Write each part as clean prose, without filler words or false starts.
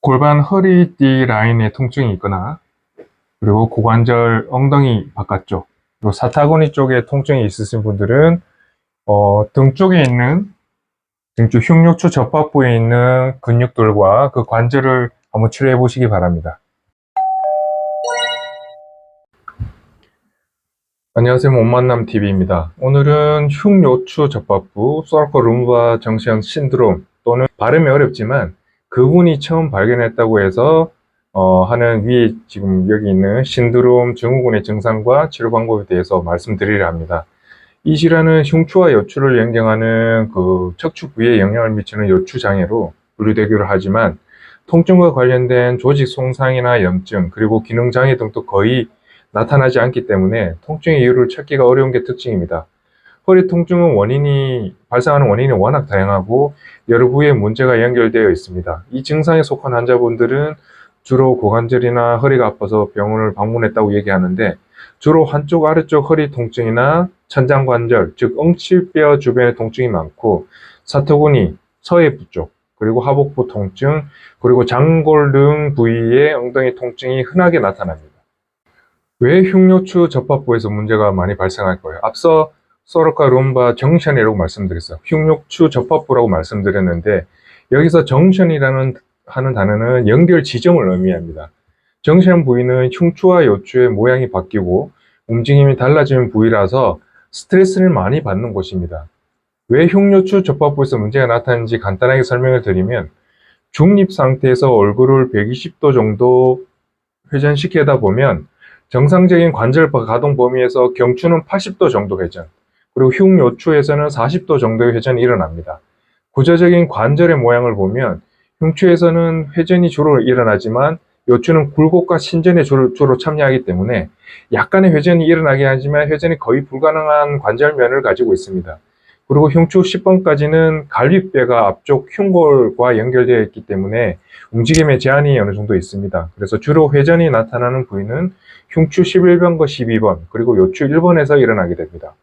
골반 허리띠 라인에 통증이 있거나, 그리고 고관절 엉덩이 바깥쪽, 그리고 사타구니 쪽에 통증이 있으신 분들은 등 쪽에 있는 등쪽 흉요추 접합부에 있는 근육들과 그 관절을 한번 치료해 보시기 바랍니다. 안녕하세요, 몸만남TV입니다. 오늘은 흉요추 접합부 소라코 룸바 정션 신드롬 또는 발음이 어렵지만 그분이 처음 발견했다고 해서 하는 위에 지금 여기 있는 신드롬 증후군의 증상과 치료 방법에 대해서 말씀드리려 합니다. 이 질환은 흉추와 요추를 연결하는 그 척추 부위에 영향을 미치는 요추 장애로 분류되기로 하지만 통증과 관련된 조직 손상이나 염증 그리고 기능 장애 등도 거의 나타나지 않기 때문에 통증의 이유를 찾기가 어려운 게 특징입니다. 허리 통증은 발생하는 원인이 워낙 다양하고 여러 부위에 문제가 연결되어 있습니다. 이 증상에 속한 환자분들은 주로 고관절이나 허리가 아파서 병원을 방문했다고 얘기하는데 주로 한쪽 아래쪽 허리 통증이나 천장관절, 즉 엉치뼈 주변의 통증이 많고 사타구니, 서해부 쪽, 그리고 하복부 통증, 그리고 장골 등 부위의 엉덩이 통증이 흔하게 나타납니다. 왜 흉요추 접합부에서 문제가 많이 발생할 거예요? 앞서 소라코 룸바 정션이라고 말씀드렸어요. 흉요추 접합부라고 말씀드렸는데 여기서 정션이라는 하는 단어는 연결 지점을 의미합니다. 정션 부위는 흉추와 요추의 모양이 바뀌고 움직임이 달라지는 부위라서 스트레스를 많이 받는 곳입니다. 왜 흉요추 접합부에서 문제가 나타나는지 간단하게 설명을 드리면 중립 상태에서 얼굴을 120도 정도 회전시키다 보면 정상적인 관절 가동 범위에서 경추는 80도 정도 회전, 그리고 흉요추에서는 40도 정도의 회전이 일어납니다. 구조적인 관절의 모양을 보면 흉추에서는 회전이 주로 일어나지만 요추는 굴곡과 신전에 주로 참여하기 때문에 약간의 회전이 일어나긴 하지만 회전이 거의 불가능한 관절면을 가지고 있습니다. 그리고 흉추 10번까지는 갈비뼈가 앞쪽 흉골과 연결되어 있기 때문에 움직임에 제한이 어느 정도 있습니다. 그래서 주로 회전이 나타나는 부위는 흉추 11번과 12번, 그리고 요추 1번에서 일어나게 됩니다.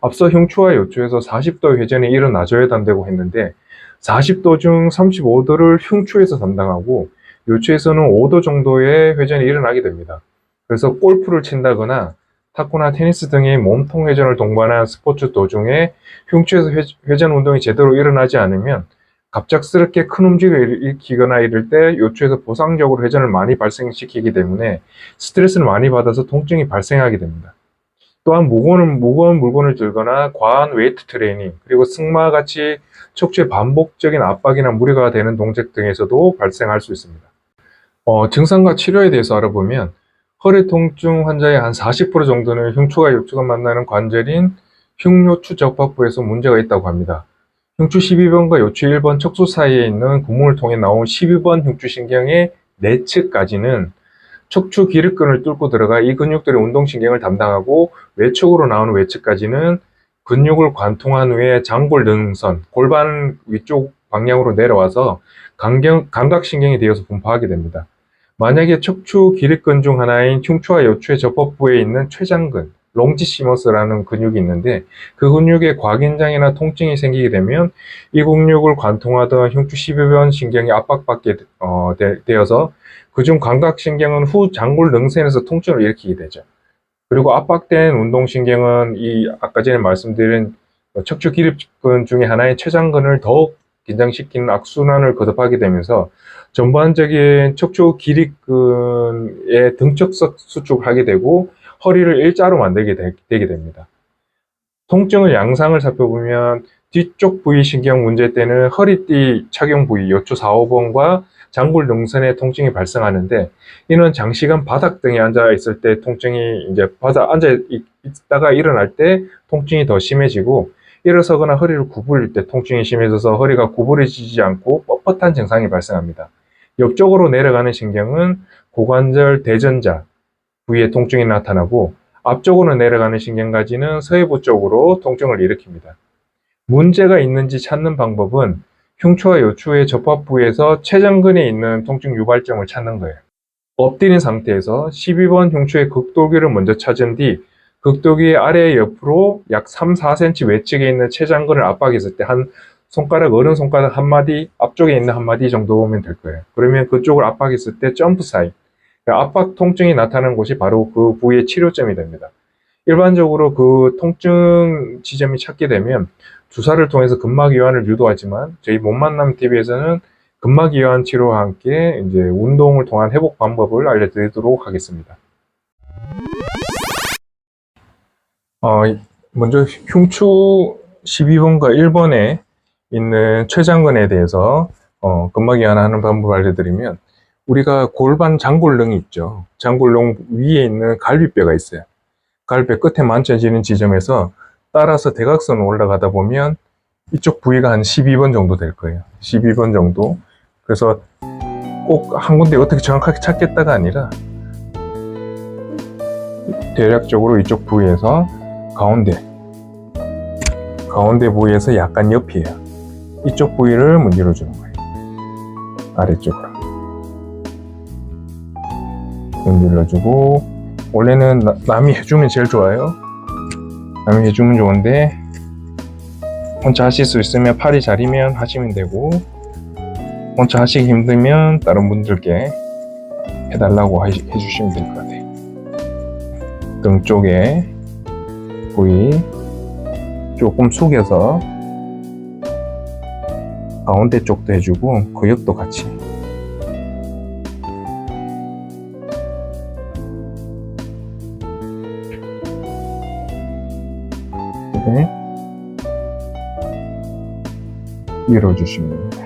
앞서 흉추와 요추에서 40도 회전이 일어나줘야 한다고 했는데 40도 중 35도를 흉추에서 담당하고 요추에서는 5도 정도의 회전이 일어나게 됩니다. 그래서 골프를 친다거나 탁구나 테니스 등의 몸통 회전을 동반한 스포츠 도중에 흉추에서 회전 운동이 제대로 일어나지 않으면 갑작스럽게 큰 움직임을 일으키거나 이럴 때 요추에서 보상적으로 회전을 많이 발생시키기 때문에 스트레스를 많이 받아서 통증이 발생하게 됩니다. 또한 무거운 물건을 들거나 과한 웨이트 트레이닝, 그리고 승마같이 척추에 반복적인 압박이나 무리가 되는 동작 등에서도 발생할 수 있습니다. 증상과 치료에 대해서 알아보면 허리 통증 환자의 한 40% 정도는 흉추와 요추가 만나는 관절인 흉요추 접합부에서 문제가 있다고 합니다. 흉추 12번과 요추 1번 척수 사이에 있는 구멍을 통해 나온 12번 흉추신경의 내측까지는 척추 기립근을 뚫고 들어가 이 근육들의 운동신경을 담당하고 외측으로 나오는 외측까지는 근육을 관통한 후에 장골능선, 골반 위쪽 방향으로 내려와서 감각신경이 되어서 분포하게 됩니다. 만약에 척추 기립근 중 하나인 흉추와 요추의 접합부에 있는 췌장근, 롱지시머스라는 근육이 있는데 그 근육에 과긴장이나 통증이 생기게 되면 이 근육을 관통하던 흉추 12번 신경이 압박받게 되어서 그중 감각신경은 후 장골 능선에서 통증을 일으키게 되죠. 그리고 압박된 운동신경은 아까 전에 말씀드린 척추 기립근 중에 하나인 췌장근을 더욱 긴장시키는 악순환을 거듭하게 되면서 전반적인 척추 기립근의 등척석 수축을 하게 되고 허리를 일자로 만들게 되게 됩니다. 통증의 양상을 살펴보면 뒤쪽 부위 신경 문제 때는 허리띠 착용 부위 요추 4, 5번과 장골 능선에 통증이 발생하는데 이는 장시간 바닥 등에 앉아 있을 때 통증이 앉아 있다가 일어날 때 통증이 더 심해지고 일어서거나 허리를 구부릴 때 통증이 심해져서 허리가 구부러지지 않고 뻣뻣한 증상이 발생합니다. 옆쪽으로 내려가는 신경은 고관절 대전자 부위에 통증이 나타나고 앞쪽으로 내려가는 신경까지는 서해부 쪽으로 통증을 일으킵니다. 문제가 있는지 찾는 방법은 흉추와 요추의 접합부에서 췌장근에 있는 통증 유발점을 찾는 거예요. 엎드린 상태에서 12번 흉추의 극돌기를 먼저 찾은 뒤 극돌기 아래 옆으로 약 3, 4cm 외측에 있는 췌장근을 압박했을 때 한 손가락, 어른 손가락 한 마디, 앞쪽에 있는 한 마디 정도 보면 될 거예요. 그러면 그쪽을 압박했을 때 점프 사인, 그러니까 압박 통증이 나타나는 곳이 바로 그 부위의 치료점이 됩니다. 일반적으로 그 통증 지점이 찾게 되면 주사를 통해서 근막 이완을 유도하지만 저희 몸만남 TV에서는 근막 이완 치료와 함께 이제 운동을 통한 회복 방법을 알려드리도록 하겠습니다. 먼저 흉추 12번과 1번에 있는 췌장근에 대해서 근막 이완하는 방법을 알려드리면, 우리가 골반 장골릉이 있죠. 장골릉 위에 있는 갈비뼈가 있어요. 갈비뼈 끝에 만져지는 지점에서 따라서 대각선으로 올라가다 보면 이쪽 부위가 한 12번 정도 될 거예요. 12번 정도. 그래서 꼭 한 군데 어떻게 정확하게 찾겠다가 아니라 대략적으로 이쪽 부위에서 가운데 부위에서 약간 옆이에요. 이쪽 부위를 문질러 주는 거예요. 아래쪽으로 문질러 주고, 원래는 남이 해주면 제일 좋아요. 남이 해주면 좋은데 혼자 하실 수 있으면 팔이 자리면 하시면 되고, 혼자 하시기 힘들면 다른 분들께 해달라고 해주시면 될 것 같아요. 등 쪽에 부위 조금 숙여서 가운데 쪽도 해주고 그 옆도 같이. 네. 밀어주시면 됩니다.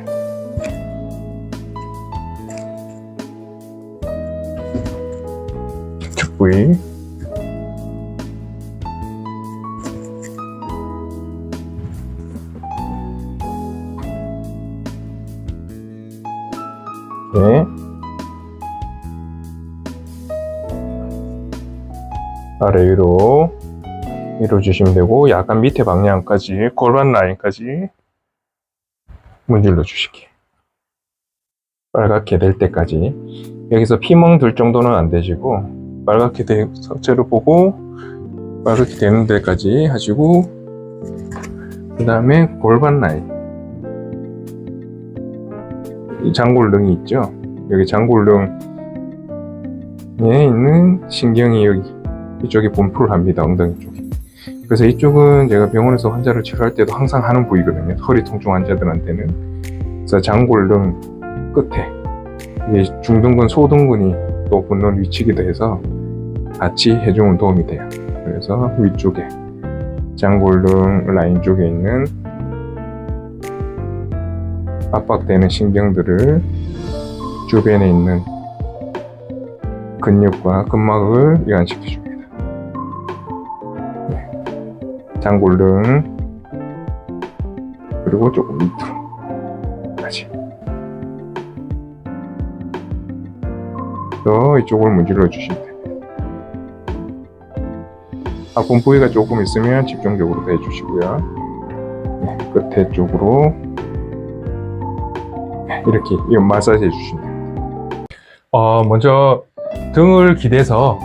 쪽 부위 네. 아래 위로 밀어주시면 되고, 약간 밑에 방향까지, 골반 라인까지 문질러 주시기. 빨갛게 될 때까지. 여기서 피멍 들 정도는 안 되시고, 빨갛게 된 상태를 보고 빨갛게 되는 데까지 하시고, 그 다음에 골반 라인, 이 장골릉이 있죠. 여기 장골릉에 있는 신경이 여기 이쪽에 분포를 합니다. 엉덩이 쪽에. 그래서 이쪽은 제가 병원에서 환자를 치료할 때도 항상 하는 부위거든요. 허리 통증 환자들한테는. 그래서 장골릉 끝에 이게 중둔근, 소둔근이 또 붙는 위치이기도 해서 같이 해주면 도움이 돼요. 그래서 위쪽에 장골릉 라인 쪽에 있는 압박되는 신경들을 주변에 있는 근육과 근막을 이완시켜 줍니다. 네. 장골릉, 그리고 조금 밑으로 다시 또 이쪽을 문질러 주시면 됩니다. 아픈 부위가 조금 있으면 집중적으로 해주시고요. 네, 끝에 쪽으로 이렇게 마사지 해주시면 됩니다. 먼저 등을 기대고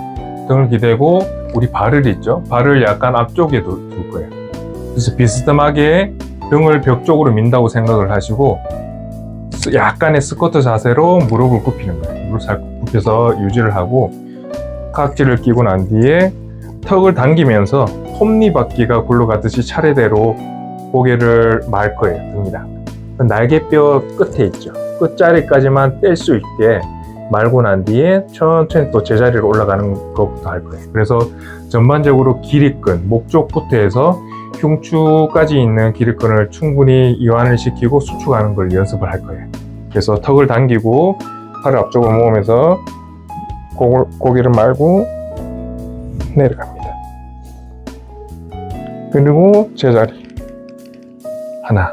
우리 발을 있죠? 발을 약간 앞쪽에 둘 거예요. 그래서 비스듬하게 등을 벽 쪽으로 민다고 생각을 하시고, 약간의 스쿼트 자세로 무릎을 굽히는 거예요. 무릎을 살짝 굽혀서 유지를 하고, 각지를 끼고 난 뒤에 턱을 당기면서 톱니바퀴가 굴러가듯이 차례대로 고개를 말 거예요. 등이랑 날개뼈 끝에 있죠. 끝자리까지만 뗄 수 있게 말고 난 뒤에 천천히 또 제자리로 올라가는 것부터 할 거예요. 그래서 전반적으로 기립근, 목 쪽부터 해서 흉추까지 있는 기립근을 충분히 이완을 시키고 수축하는 걸 연습을 할 거예요. 그래서 턱을 당기고 팔을 앞쪽으로 모으면서 고개를 말고 내려갑니다. 그리고 제자리 하나,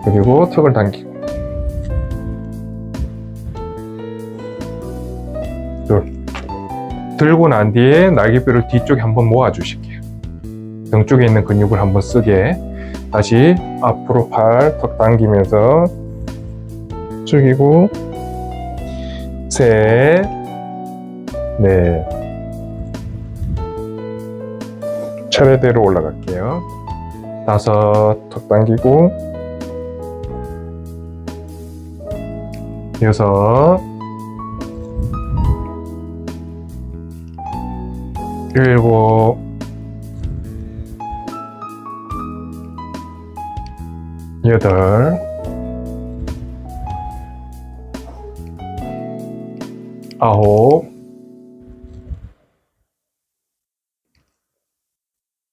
그리고 턱을 당기고 둘, 들고 난 뒤에 날개뼈를 뒤쪽에 한번 모아 주실게요. 등 쪽에 있는 근육을 한번 쓰게. 다시 앞으로 팔 턱 당기면서 숙이고, 셋, 넷, 차례대로 올라갈게요. 5 턱 당기고 6 7 8 9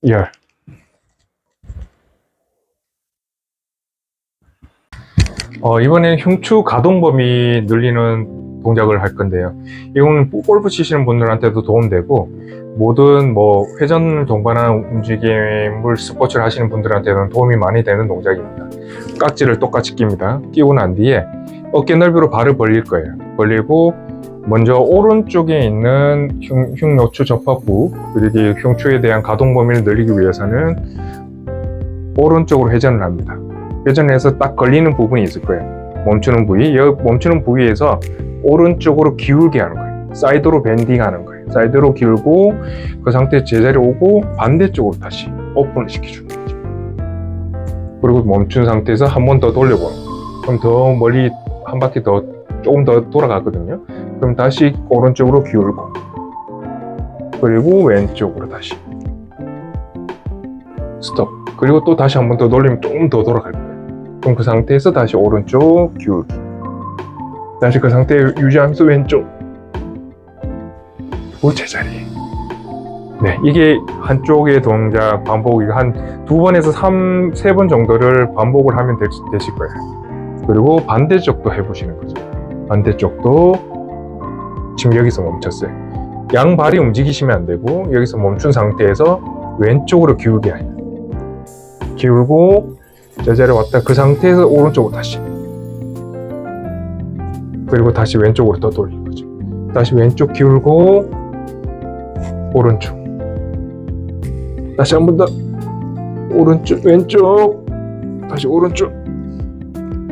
10 이번에는 흉추 가동 범위 늘리는 동작을 할 건데요. 이거는 골프 치시는 분들한테도 도움되고 모든 회전을 동반한 움직임을 스포츠를 하시는 분들한테는 도움이 많이 되는 동작입니다. 깍지를 똑같이 낍니다. 끼고 난 뒤에 어깨 넓이로 발을 벌릴 거예요. 벌리고 먼저 오른쪽에 있는 흉요추 접합부 그리고 흉추에 대한 가동 범위를 늘리기 위해서는 오른쪽으로 회전을 합니다. 회전해서 딱 걸리는 부분이 있을 거예요. 멈추는 부위, 멈추는 부위에서 오른쪽으로 기울게 하는 거예요. 사이드로 밴딩 하는 거예요. 사이드로 기울고 그 상태 제자리 오고 반대쪽으로 다시 오픈을 시켜주는 거죠. 그리고 멈춘 상태에서 한 번 더 돌려보는 거예요. 그럼 더 멀리 한 바퀴 더 조금 더 돌아가거든요. 그럼 다시 오른쪽으로 기울고 그리고 왼쪽으로 다시 스톱. 그리고 또 다시 한 번 더 돌리면 조금 더 돌아갈 거예요. 그럼 그 상태에서 다시 오른쪽 기울기. 다시 그 상태 유지하면서 왼쪽. 그리고 제자리. 네, 이게 한쪽의 동작 반복이 한 2번에서 3번 정도를 반복을 하면 되실 거예요. 그리고 반대쪽도 해보시는 거죠. 반대쪽도 지금 여기서 멈췄어요. 양발이 움직이시면 안 되고 여기서 멈춘 상태에서 왼쪽으로 기울게 해요. 기울고 제자리 왔다 그 상태에서 오른쪽으로 다시 그리고 다시 왼쪽으로 더 돌리는 거죠. 다시 왼쪽 기울고 오른쪽 다시 한 번 더 오른쪽 왼쪽 다시 오른쪽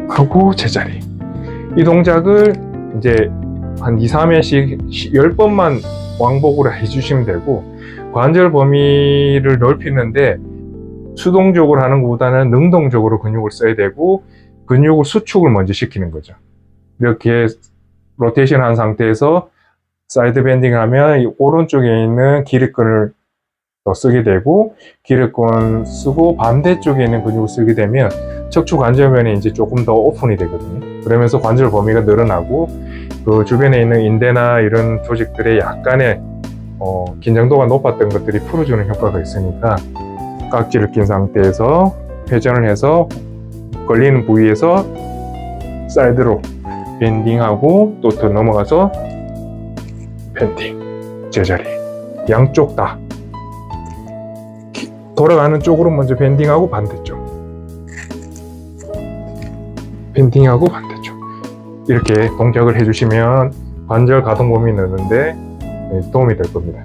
하고 제자리. 이 동작을 이제 한 2, 3회씩 10번만 왕복으로 해주시면 되고 관절 범위를 넓히는데 수동적으로 하는 것보다는 능동적으로 근육을 써야 되고 근육을 수축을 먼저 시키는 거죠. 이렇게 로테이션 한 상태에서 사이드 밴딩 하면 이 오른쪽에 있는 기립근을 더 쓰게 되고 기립근 쓰고 반대쪽에 있는 근육을 쓰게 되면 척추 관절면이 이제 조금 더 오픈이 되거든요. 그러면서 관절 범위가 늘어나고 그 주변에 있는 인대나 이런 조직들의 약간의 긴장도가 높았던 것들이 풀어주는 효과가 있으니까 깍지를 낀 상태에서 회전을 해서 걸리는 부위에서 사이드로 밴딩하고 또 더 넘어가서 밴딩, 제자리. 양쪽 다 돌아가는 쪽으로 먼저 밴딩하고 반대쪽 밴딩하고 반대쪽 이렇게 동작을 해주시면 관절 가동 범위 느는데 도움이 될 겁니다.